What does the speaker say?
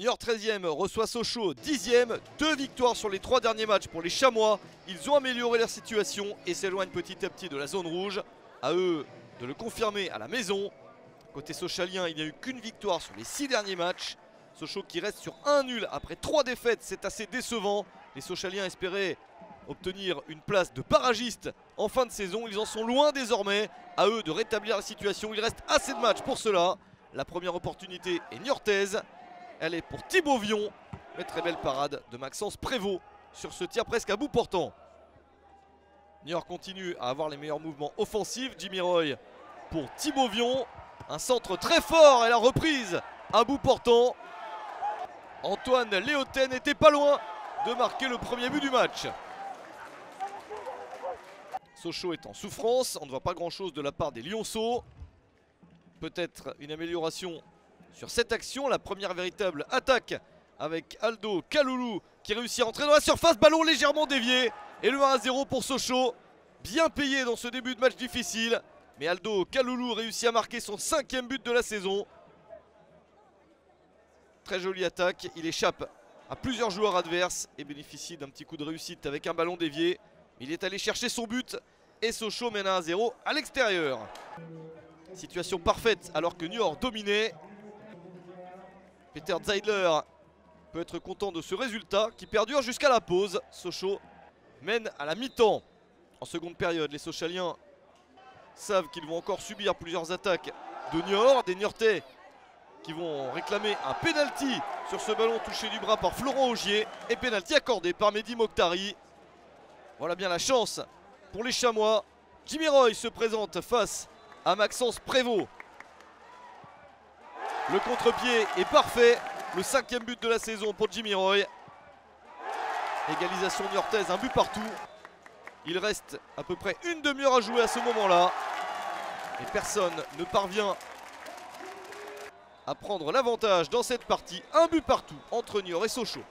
Niort 13e reçoit Sochaux 10e. 2 victoires sur les 3 derniers matchs pour les Chamois. Ils ont amélioré leur situation et s'éloignent petit à petit de la zone rouge. À eux de le confirmer à la maison. Côté sochalien, il n'y a eu qu'une victoire sur les 6 derniers matchs. Sochaux qui reste sur un nul après 3 défaites, c'est assez décevant. Les Sochaliens espéraient obtenir une place de barragiste en fin de saison. Ils en sont loin désormais. À eux de rétablir la situation. Il reste assez de matchs pour cela. La première opportunité est niortaise. Elle est pour Thibaut Vion. Mais très belle parade de Maxence Prévost sur ce tir presque à bout portant. Niort continue à avoir les meilleurs mouvements offensifs. Jimmy Roy pour Thibaut Vion. Un centre très fort et la reprise à bout portant. Antoine Léoten n'était pas loin de marquer le premier but du match. Sochaux est en souffrance. On ne voit pas grand chose de la part des Lionceaux. Peut-être une amélioration sur cette action. La première véritable attaque avec Aldo Kaloulou qui réussit à entrer dans la surface. Ballon légèrement dévié. Et le 1-0 pour Sochaux. Bien payé dans ce début de match difficile. Mais Aldo Kaloulou réussit à marquer son 5e but de la saison. Très jolie attaque. Il échappe à plusieurs joueurs adverses et bénéficie d'un petit coup de réussite avec un ballon dévié. Il est allé chercher son but et Sochaux mène à 1-0 à l'extérieur. Situation parfaite alors que Niort dominait. Peter Zeidler peut être content de ce résultat qui perdure jusqu'à la pause. Sochaux mène à la mi-temps. En seconde période, les Sochaliens savent qu'ils vont encore subir plusieurs attaques de Niort. Des Niortais qui vont réclamer un penalty sur ce ballon touché du bras par Florent Augier. Et penalty accordé par Mehdi Mokhtari. Voilà bien la chance pour les Chamois. Jimmy Roy se présente face à Maxence Prévost. Le contre-pied est parfait. Le 5e but de la saison pour Jimmy Roy. Égalisation niortaise, un but partout. Il reste à peu près une demi-heure à jouer à ce moment-là. Et personne ne parvient à prendre l'avantage dans cette partie. Un but partout entre Niort et Sochaux.